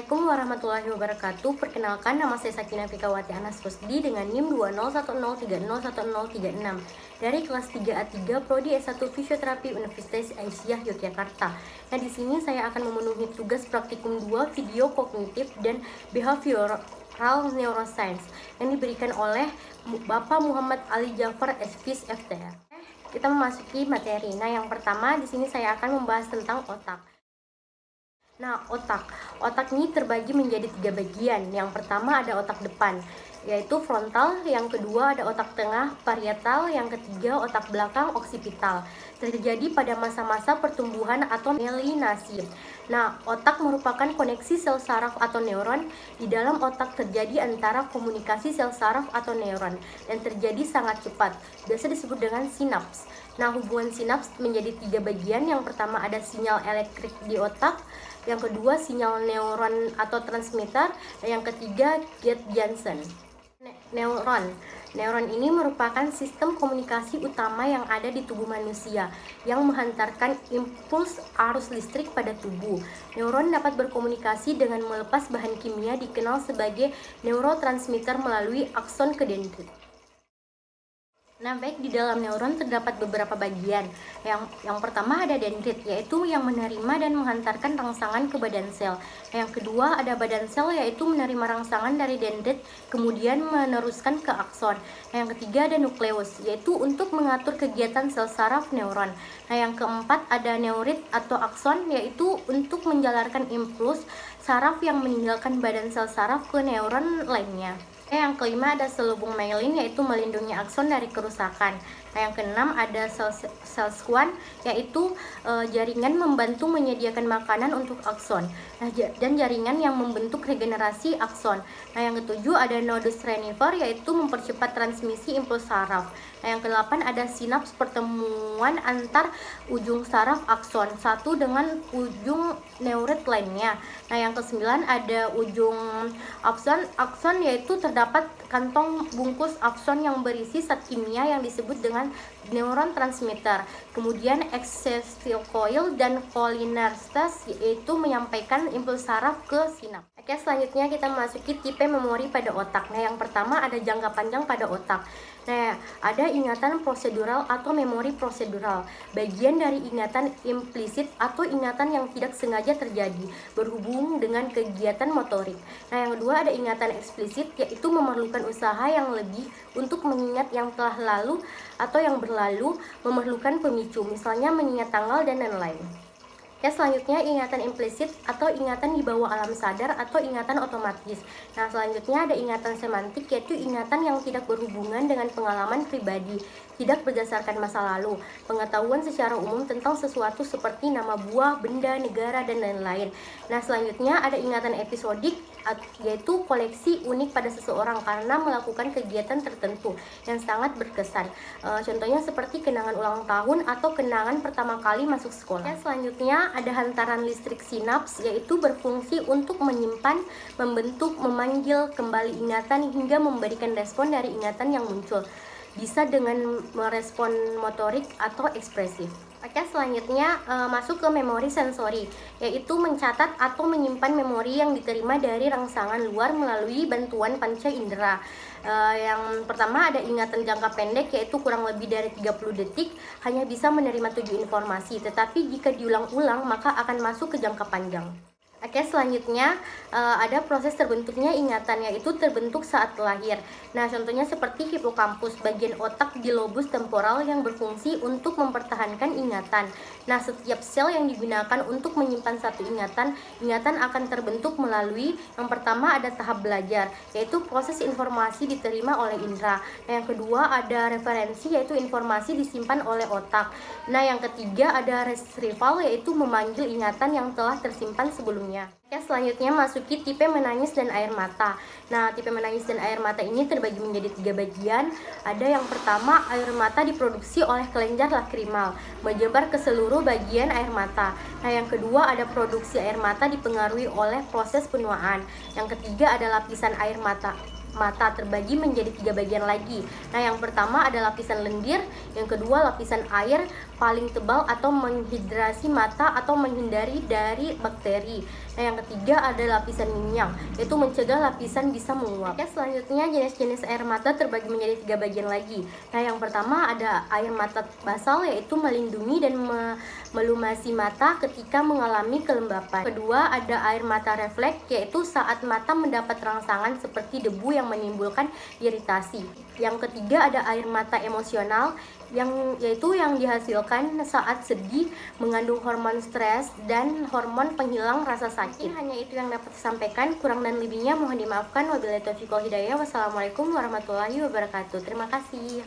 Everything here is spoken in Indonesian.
Assalamualaikum warahmatullahi wabarakatuh. Perkenalkan, nama saya Sakinah Fikawati Anas Rusdi dengan NIM 20103011036 dari kelas 3A3 Prodi S1 Fisioterapi Universitas Aisyah Yogyakarta. Nah, di sini saya akan memenuhi tugas praktikum 2 video kognitif dan behavioral neuroscience yang diberikan oleh Bapak Muhammad Ali Jafar SPIS FTR. Kita memasuki materi. Nah, yang pertama di sini saya akan membahas tentang otak. Nah, otak ini terbagi menjadi 3 bagian. Yang pertama ada otak depan, yaitu frontal. Yang kedua ada otak tengah, parietal. Yang ketiga otak belakang, oksipital. Terjadi pada masa-masa pertumbuhan atau melinasi. Nah, otak merupakan koneksi sel saraf atau neuron. Di dalam otak terjadi antara komunikasi sel saraf atau neuron dan terjadi sangat cepat. Biasa disebut dengan sinaps. Nah, hubungan sinaps menjadi 3 bagian. Yang pertama ada sinyal elektrik di otak, yang kedua sinyal neuron atau transmitter, dan yang ketiga gate junction. Neuron ini merupakan sistem komunikasi utama yang ada di tubuh manusia yang menghantarkan impuls arus listrik pada tubuh. Neuron dapat berkomunikasi dengan melepas bahan kimia dikenal sebagai neurotransmitter melalui akson ke dendrit. Nah, baik, di dalam neuron terdapat beberapa bagian. Yang pertama ada dendrit, yaitu yang menerima dan menghantarkan rangsangan ke badan sel. Yang kedua ada badan sel, yaitu menerima rangsangan dari dendrit kemudian meneruskan ke akson. Yang ketiga ada nukleus, yaitu untuk mengatur kegiatan sel saraf neuron. Nah, yang keempat ada neurit atau akson, yaitu untuk menjalarkan impuls saraf yang meninggalkan badan sel saraf ke neuron lainnya. Yang kelima ada selubung myelin, yaitu melindungi akson dari kerusakan. Nah, yang keenam ada sel schwann, yaitu jaringan membantu menyediakan makanan untuk akson. Nah, dan jaringan yang membentuk regenerasi akson. Nah, yang ketujuh ada nodus renifer, yaitu mempercepat transmisi impuls saraf. Nah, yang kedelapan ada sinaps, pertemuan antar ujung saraf akson satu dengan ujung neurit lainnya. Nah, yang kesembilan ada ujung akson, yaitu terdapat kantong bungkus akson yang berisi zat kimia yang disebut dengan neuron transmitter. Kemudian axial coil dan cholinesterase, yaitu menyampaikan impuls saraf ke sinaps. Oke, selanjutnya kita memasuki tipe memori pada otak. Nah, yang pertama ada jangka panjang pada otak. Nah, ada ingatan prosedural atau memori prosedural, bagian dari ingatan implisit atau ingatan yang tidak sengaja terjadi, berhubung dengan kegiatan motorik. Nah, yang kedua ada ingatan eksplisit, yaitu memerlukan usaha yang lebih untuk mengingat yang telah lalu atau yang berlalu, memerlukan pemicu, misalnya mengingat tanggal dan lain-lain. Ya, selanjutnya ingatan implisit atau ingatan di bawah alam sadar atau ingatan otomatis. Nah, selanjutnya ada ingatan semantik, yaitu ingatan yang tidak berhubungan dengan pengalaman pribadi, tidak berdasarkan masa lalu, pengetahuan secara umum tentang sesuatu seperti nama buah, benda, negara, dan lain-lain. Nah, selanjutnya ada ingatan episodik, yaitu koleksi unik pada seseorang karena melakukan kegiatan tertentu yang sangat berkesan. Contohnya seperti kenangan ulang tahun atau kenangan pertama kali masuk sekolah. Ya, selanjutnya ada hantaran listrik sinaps, yaitu berfungsi untuk menyimpan, membentuk, memanggil kembali ingatan hingga memberikan respon dari ingatan yang muncul. Bisa dengan merespon motorik atau ekspresif. Oke, selanjutnya masuk ke memori sensori, yaitu mencatat atau menyimpan memori yang diterima dari rangsangan luar melalui bantuan panca indera. Yang pertama ada ingatan jangka pendek, yaitu kurang lebih dari 30 detik, hanya bisa menerima 7 informasi, tetapi jika diulang-ulang maka akan masuk ke jangka panjang. Oke, selanjutnya ada proses terbentuknya ingatan, yaitu terbentuk saat lahir. Nah, contohnya seperti hipokampus, bagian otak di lobus temporal yang berfungsi untuk mempertahankan ingatan. Nah, setiap sel yang digunakan untuk menyimpan satu ingatan akan terbentuk melalui yang pertama ada tahap belajar, yaitu proses informasi diterima oleh indera. Nah, yang kedua ada referensi, yaitu informasi disimpan oleh otak. Nah, yang ketiga ada retrieval, yaitu memanggil ingatan yang telah tersimpan sebelumnya. Oke, selanjutnya masuki tipe menangis dan air mata. Nah, tipe menangis dan air mata ini terbagi menjadi 3 bagian. Ada yang pertama, air mata diproduksi oleh kelenjar lakrimal, menyebar ke seluruh bagian air mata. Nah, yang kedua ada produksi air mata dipengaruhi oleh proses penuaan. Yang ketiga ada lapisan air mata. mata terbagi menjadi 3 bagian lagi. Nah, yang pertama ada lapisan lendir, yang kedua lapisan air paling tebal atau menghidrasi mata atau menghindari dari bakteri. Nah, yang ketiga ada lapisan minyak, yaitu mencegah lapisan bisa menguap. Oke, selanjutnya jenis-jenis air mata terbagi menjadi 3 bagian lagi. Nah, yang pertama ada air mata basal, yaitu melindungi dan melumasi mata ketika mengalami kelembapan. Kedua ada air mata refleks, yaitu saat mata mendapat rangsangan seperti debu yang menimbulkan iritasi. Yang ketiga ada air mata emosional, yaitu yang dihasilkan saat sedih, mengandung hormon stres dan hormon penghilang rasa sakit. Hanya itu yang dapat disampaikan, kurang dan lebihnya mohon dimaafkan. Wabillahi taufiq wal hidayah. Wassalamualaikum warahmatullahi wabarakatuh. Terima kasih.